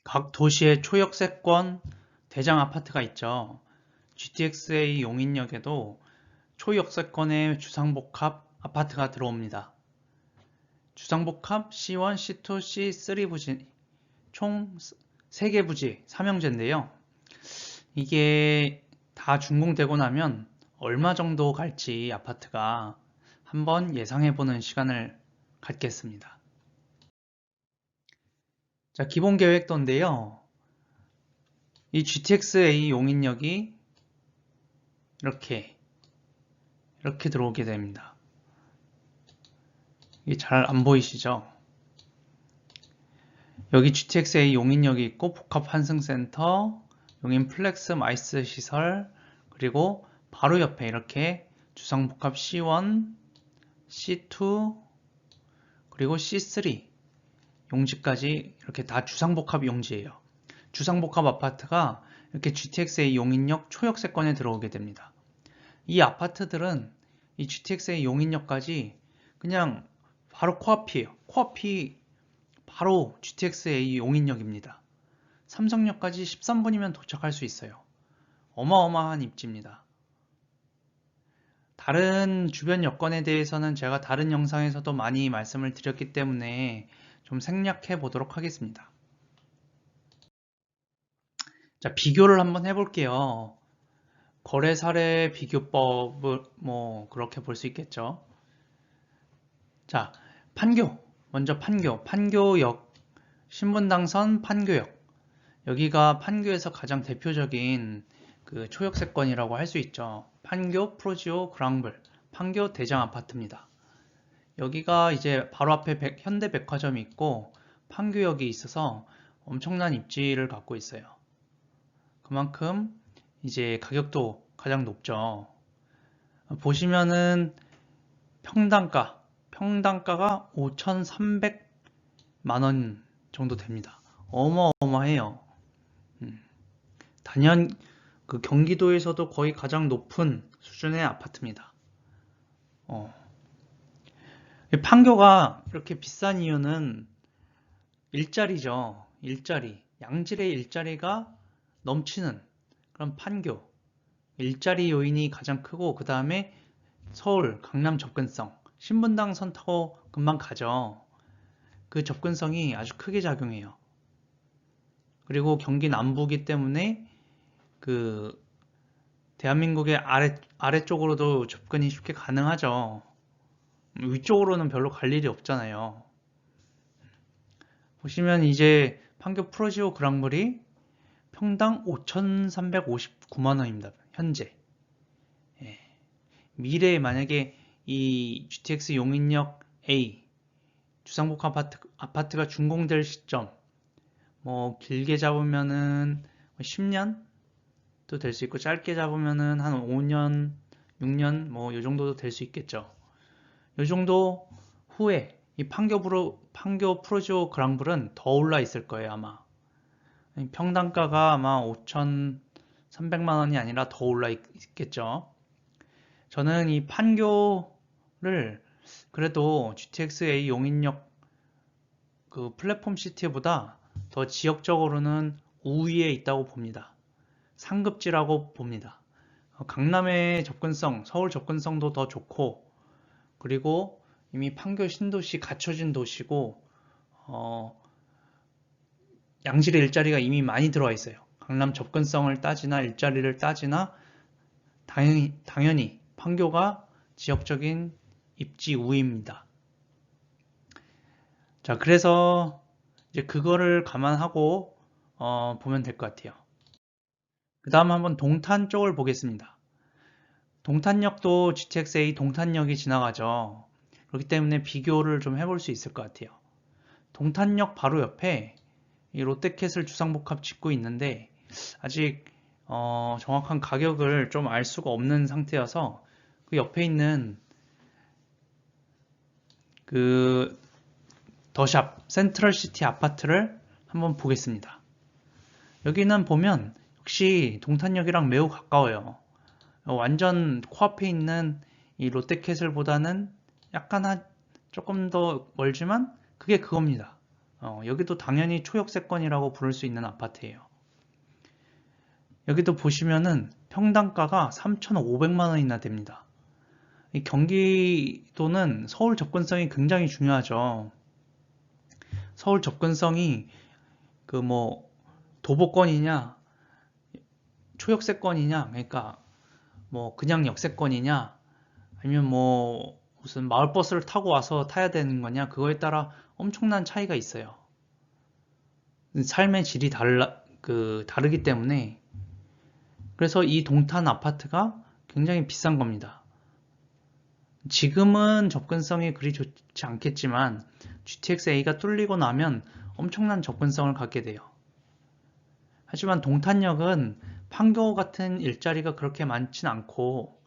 각 도시의 초역세권 대장 아파트가 있죠. GTX-A 용인역에도 초역세권의 주상복합 아파트가 들어옵니다. 주상복합 C1, C2, C3 부지 총 3개 부지 3형제인데요. 이게 다 준공되고 나면 얼마 정도 갈지 아파트가 한번 예상해보는 시간을 갖겠습니다. 자, 기본 계획도인데요. 이 GTX-A 용인역이 이렇게 들어오게 됩니다. 이게 잘 안 보이시죠? 여기 GTX-A 용인역이 있고 복합 환승센터, 용인 플렉스 마이스 시설, 그리고 바로 옆에 이렇게 주상복합 C1, C2, 그리고 C3 용지까지 이렇게 다 주상복합 용지예요. 주상복합 아파트가 이렇게 GTX-A 용인역 초역세권에 들어오게 됩니다. 이 아파트들은 이 GTX-A 용인역까지 그냥 바로 코앞이에요. 코앞이 바로 GTX-A 용인역입니다. 삼성역까지 13분이면 도착할 수 있어요. 어마어마한 입지입니다. 다른 주변 여건에 대해서는 제가 다른 영상에서도 많이 말씀을 드렸기 때문에 좀 생략해 보도록 하겠습니다. 자, 비교를 한번 해볼게요. 거래 사례 비교법을 그렇게 볼 수 있겠죠. 자, 먼저 판교역, 신분당선 판교역. 여기가 판교에서 가장 대표적인 그 초역세권이라고 할 수 있죠. 판교 프로지오 그랑블, 판교 대장 아파트입니다. 여기가 이제 바로 앞에 현대백화점이 있고 판교역이 있어서 엄청난 입지를 갖고 있어요. 그만큼 이제 가격도 가장 높죠. 보시면은 평당가가 5,300만 원 정도 됩니다. 어마어마해요. 단연 그 경기도에서도 거의 가장 높은 수준의 아파트입니다. 판교가 이렇게 비싼 이유는 일자리죠. 양질의 일자리가 넘치는 그런 판교. 일자리 요인이 가장 크고 그 다음에 서울, 강남 접근성. 신분당선 타고 금방 가죠. 그 접근성이 아주 크게 작용해요. 그리고 경기 남부기 때문에 그 대한민국의 아래쪽으로도 접근이 쉽게 가능하죠. 위쪽으로는 별로 갈 일이 없잖아요. 보시면 이제 판교 프로지오 그랑블이 평당 5,359만 원입니다. 현재. 예. 미래에 만약에 이 GTX 용인역 A 주상복합 아파트가 준공될 시점 길게 잡으면은 10년도 될 수 있고 짧게 잡으면은 한 5년, 6년 요 정도도 될 수 있겠죠. 요 정도 후에 이 판교 프로지오 그랑블은 더 올라 있을 거예요, 아마. 평당가가 아마 5,300만 원이 아니라 더 올라 있겠죠. 저는 이 판교를 그래도 GTX-A 용인역 그 플랫폼 시티보다 더 지역적으로는 우위에 있다고 봅니다. 상급지라고 봅니다. 강남의 접근성, 서울 접근성도 더 좋고, 그리고 이미 판교 신도시 갖춰진 도시고, 양질의 일자리가 이미 많이 들어와 있어요. 강남 접근성을 따지나 일자리를 따지나 당연히 판교가 지역적인 입지 우위입니다. 자, 그래서 이제 그거를 감안하고 보면 될 것 같아요. 그 다음 한번 동탄 쪽을 보겠습니다. 동탄역도 GTX-A 동탄역이 지나가죠. 그렇기 때문에 비교를 좀 해볼 수 있을 것 같아요. 동탄역 바로 옆에 이 롯데캐슬 주상복합 짓고 있는데 아직 정확한 가격을 좀 알 수가 없는 상태여서 그 옆에 있는 그 더샵 센트럴시티 아파트를 한번 보겠습니다. 여기는 보면 역시 동탄역이랑 매우 가까워요. 완전 코앞에 있는 이 롯데캐슬보다는 약간 조금 더 멀지만 그게 그겁니다. 여기도 당연히 초역세권이라고 부를 수 있는 아파트예요. 여기도 보시면은 평당가가 3,500만 원이나 됩니다. 이 경기도는 서울 접근성이 굉장히 중요하죠. 서울 접근성이 그 뭐 도보권이냐 초역세권이냐, 그러니까 뭐 그냥 역세권이냐, 아니면 뭐 무슨 마을버스를 타고 와서 타야 되는 거냐, 그거에 따라 엄청난 차이가 있어요. 삶의 질이 다르기 때문에. 그래서 이 동탄 아파트가 굉장히 비싼 겁니다. 지금은 접근성이 그리 좋지 않겠지만 GTX-A가 뚫리고 나면 엄청난 접근성을 갖게 돼요. 하지만 동탄역은 판교 같은 일자리가 그렇게 많진 않고,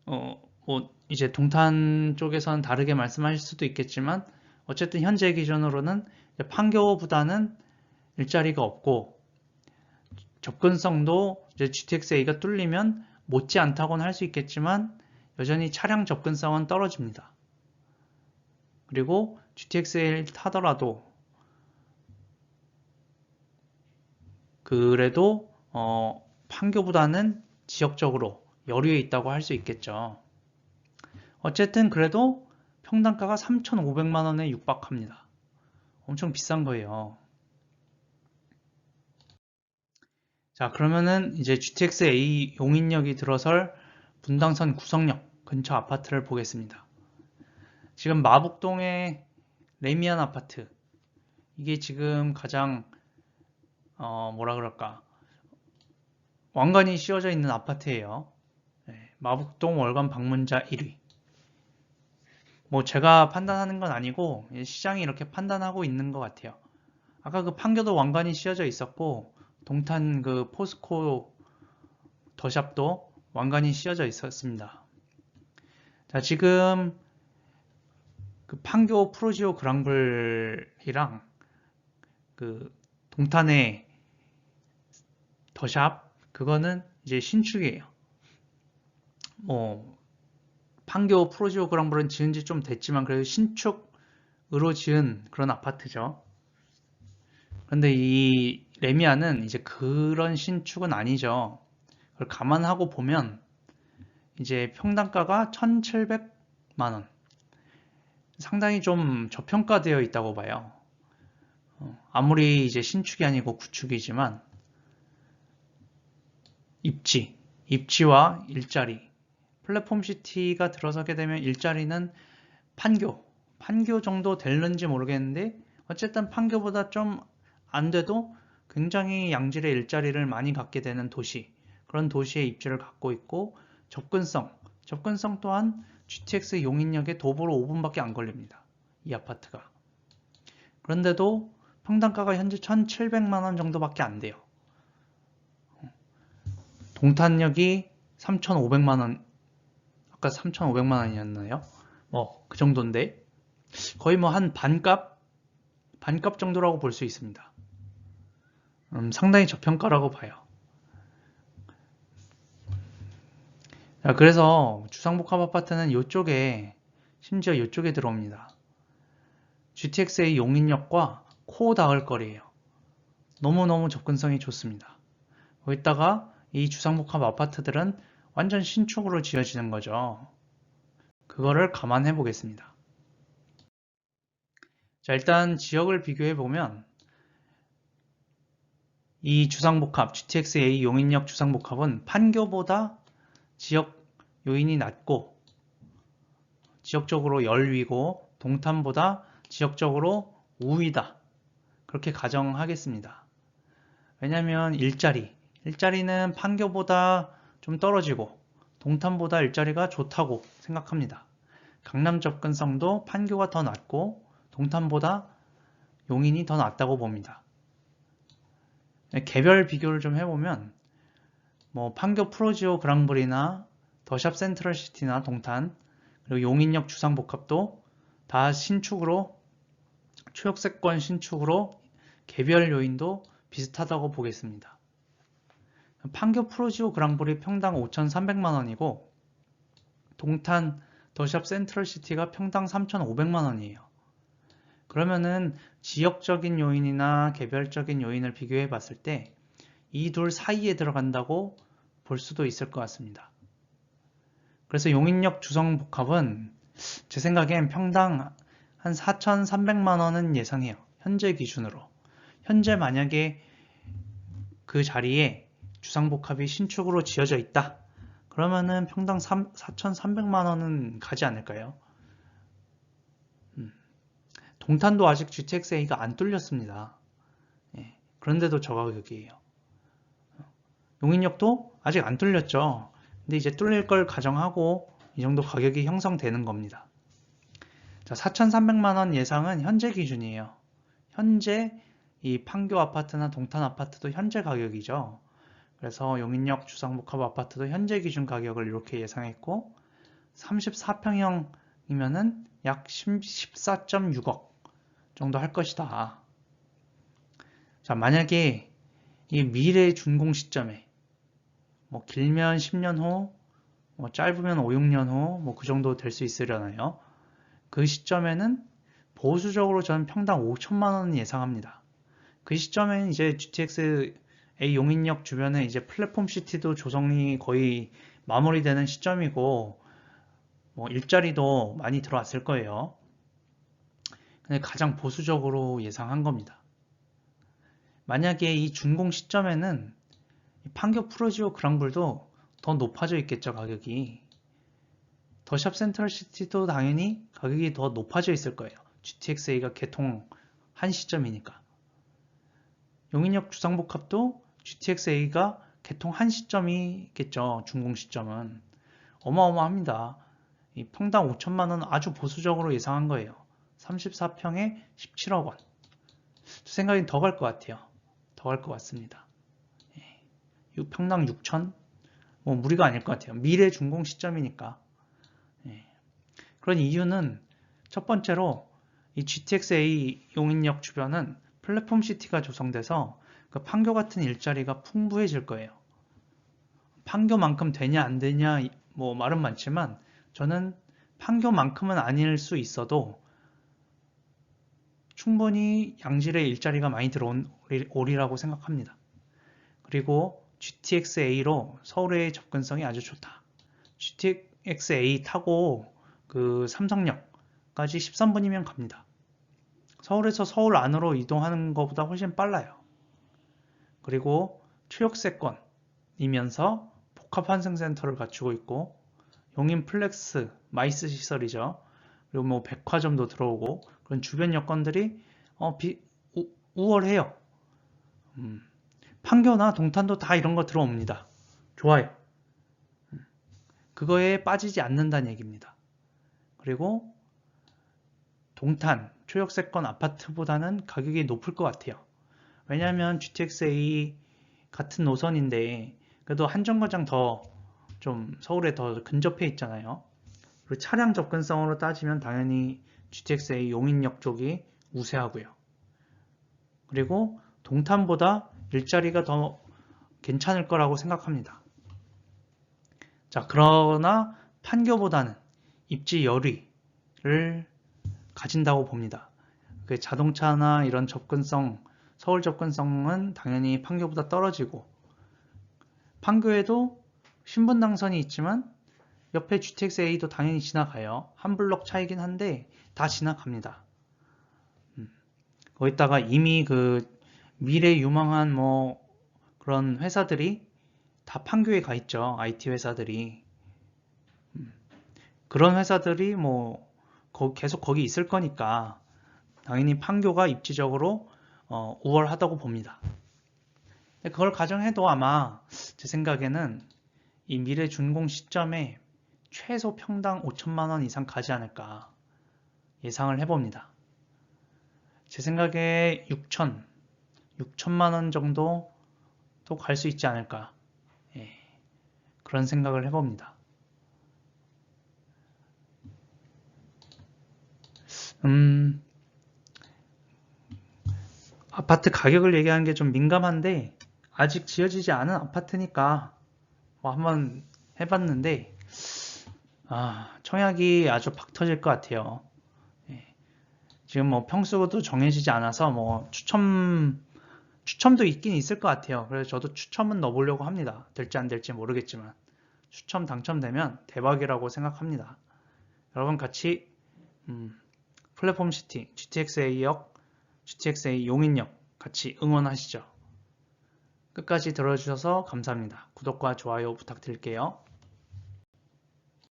뭐 이제 동탄 쪽에서는 다르게 말씀하실 수도 있겠지만, 어쨌든 현재 기준으로는 판교보다는 일자리가 없고, 접근성도 이제 GTX-A가 뚫리면 못지않다고는 할 수 있겠지만 여전히 차량 접근성은 떨어집니다. 그리고 GTX-A를 타더라도 그래도 판교보다는 지역적으로 여류에 있다고 할 수 있겠죠. 어쨌든 그래도 평당가가 3,500만 원에 육박합니다. 엄청 비싼 거예요. 자, 그러면은 이제 GTX-A 용인역이 들어설 분당선 구성역 근처 아파트를 보겠습니다. 지금 마북동의 레미안 아파트, 이게 지금 가장 뭐라 그럴까, 왕관이 씌워져 있는 아파트예요. 네, 마북동 월간 방문자 1위. 뭐 제가 판단하는 건 아니고 시장이 이렇게 판단하고 있는 것 같아요. 아까 그 판교도 왕관이 씌워져 있었고, 동탄 그 포스코 더샵도 왕관이 씌워져 있었습니다. 자, 지금 그 판교 프로지오 그랑블이랑 그 동탄의 더샵, 그거는 이제 신축이에요. 뭐 판교 프로지오 그랑블은 지은 지 좀 됐지만 그래도 신축으로 지은 그런 아파트죠. 그런데 이 레미안은 이제 그런 신축은 아니죠. 그걸 감안하고 보면 이제 평당가가 1,700만 원. 상당히 좀 저평가되어 있다고 봐요. 아무리 이제 신축이 아니고 구축이지만 입지와 일자리, 플랫폼 시티가 들어서게 되면 일자리는 판교 정도 될는지 모르겠는데, 어쨌든 판교보다 좀 안 돼도 굉장히 양질의 일자리를 많이 갖게 되는 도시, 그런 도시의 입지를 갖고 있고, 접근성 또한 GTX 용인역에 도보로 5분밖에 안 걸립니다. 이 아파트가. 그런데도 평당가가 현재 1,700만 원 정도밖에 안 돼요. 동탄역이 3,500만 원, 아까 3,500만 원이었나요? 뭐 그 정도인데 거의 뭐 한 반값 정도라고 볼 수 있습니다. 상당히 저평가라고 봐요. 자, 그래서 주상복합 아파트는 심지어 이쪽에 들어옵니다. GTX-A 용인역과 코 닿을 거리예요. 너무너무 접근성이 좋습니다. 거기다가 이 주상복합 아파트들은 완전 신축으로 지어지는 거죠. 그거를 감안해 보겠습니다. 자, 일단 지역을 비교해 보면 이 주상복합, GTX-A 용인역 주상복합은 판교보다 지역 요인이 낮고 지역적으로 열위고 동탄보다 지역적으로 우위다. 그렇게 가정하겠습니다. 왜냐하면 일자리는 판교보다 좀 떨어지고 동탄보다 일자리가 좋다고 생각합니다. 강남 접근성도 판교가 더 낮고 동탄보다 용인이 더 낮다고 봅니다. 개별 비교를 좀 해보면 뭐 판교 프로지오 그랑블이나 더샵 센트럴시티나 동탄, 그리고 용인역 주상복합도 다 초역세권 신축으로 개별 요인도 비슷하다고 보겠습니다. 판교 프로지오 그랑블이 평당 5,300만 원이고 동탄 더샵 센트럴시티가 평당 3,500만 원이에요. 그러면은 지역적인 요인이나 개별적인 요인을 비교해 봤을 때 이 둘 사이에 들어간다고 볼 수도 있을 것 같습니다. 그래서 용인역 주성복합은 제 생각엔 평당 한 4,300만 원은 예상해요. 현재 기준으로. 현재 만약에 그 자리에 주상복합이 신축으로 지어져 있다. 그러면은 평당 4,300만 원은 가지 않을까요? 동탄도 아직 GTX-A가 안 뚫렸습니다. 예, 그런데도 저 가격이에요. 용인역도 아직 안 뚫렸죠. 근데 이제 뚫릴 걸 가정하고 이 정도 가격이 형성되는 겁니다. 자, 4,300만 원 예상은 현재 기준이에요. 현재 이 판교 아파트나 동탄 아파트도 현재 가격이죠. 그래서 용인역 주상복합 아파트도 현재 기준 가격을 이렇게 예상했고 34평형이면은 약 14.6억 정도 할 것이다. 자, 만약에 이 미래 준공 시점에 뭐 길면 10년 후, 뭐 짧으면 5, 6년 후, 뭐 그 정도 될 수 있으려나요? 그 시점에는 보수적으로 저는 평당 5천만 원 예상합니다. 그 시점엔 이제 GTX A 용인역 주변에 이제 플랫폼 시티도 조성이 거의 마무리되는 시점이고, 뭐 일자리도 많이 들어왔을 거예요. 근데 가장 보수적으로 예상한 겁니다. 만약에 이 준공 시점에는 판교 프로지오 그랑블도 더 높아져 있겠죠, 가격이. 더샵 센트럴시티도 당연히 가격이 더 높아져 있을 거예요. GTX-A가 개통한 시점이니까. 용인역 주상복합도 GTX-A가 개통한 시점이겠죠. 준공 시점은. 어마어마합니다. 이 평당 5천만 원 아주 보수적으로 예상한 거예요. 34평에 17억 원. 제 생각엔 더 갈 것 같아요. 더 갈 것 같습니다. 평당 6천? 뭐 무리가 아닐 것 같아요. 미래 준공 시점이니까. 그런 이유는 첫 번째로 이 GTX-A 용인역 주변은 플랫폼 시티가 조성돼서 그 판교 같은 일자리가 풍부해질 거예요. 판교만큼 되냐 안 되냐 뭐 말은 많지만 저는 판교만큼은 아닐 수 있어도 충분히 양질의 일자리가 많이 들어오리라고 생각합니다. 그리고 GTX-A로 서울의 접근성이 아주 좋다. GTX-A 타고 그 삼성역까지 13분이면 갑니다. 서울에서 서울 안으로 이동하는 것보다 훨씬 빨라요. 그리고 초역세권이면서 복합환승센터를 갖추고 있고 용인 플렉스, 마이스 시설이죠. 그리고 뭐 백화점도 들어오고 그런 주변 여건들이 우월해요. 판교나 동탄도 다 이런 거 들어옵니다. 좋아요. 그거에 빠지지 않는다는 얘기입니다. 그리고 동탄, 초역세권 아파트보다는 가격이 높을 것 같아요. 왜냐하면 GTX-A 같은 노선인데 그래도 한 정거장 더 좀 서울에 더 근접해 있잖아요. 그리고 차량 접근성으로 따지면 당연히 GTX-A 용인역 쪽이 우세하고요. 그리고 동탄보다 일자리가 더 괜찮을 거라고 생각합니다. 자, 그러나 판교보다는 입지 여리를 가진다고 봅니다. 그 자동차나 이런 접근성, 서울 접근성은 당연히 판교보다 떨어지고 판교에도 신분당선이 있지만 옆에 GTX-A도 당연히 지나가요. 한 블럭 차이긴 한데 다 지나갑니다. 거기다가 이미 그 미래 유망한 뭐 그런 회사들이 다 판교에 가 있죠. IT 회사들이. 그런 회사들이 뭐 계속 거기 있을 거니까 당연히 판교가 입지적으로 우월하다고 봅니다. 그걸 가정해도 아마 제 생각에는 이 미래 준공 시점에 최소 평당 5천만 원 이상 가지 않을까 예상을 해봅니다. 제 생각에 6천만 원 정도 또 갈 수 있지 않을까 그런 생각을 해봅니다. 아파트 가격을 얘기하는 게 좀 민감한데 아직 지어지지 않은 아파트니까 뭐 한번 해봤는데 청약이 아주 박 터질 것 같아요. 지금 뭐 평수도 정해지지 않아서 뭐 추첨도 있긴 있을 것 같아요. 그래서 저도 추첨은 넣어보려고 합니다. 될지 안 될지 모르겠지만 추첨 당첨되면 대박이라고 생각합니다. 여러분 같이 플랫폼 시티, GTX-A역, GTX-A 용인역 같이 응원하시죠. 끝까지 들어주셔서 감사합니다. 구독과 좋아요 부탁드릴게요.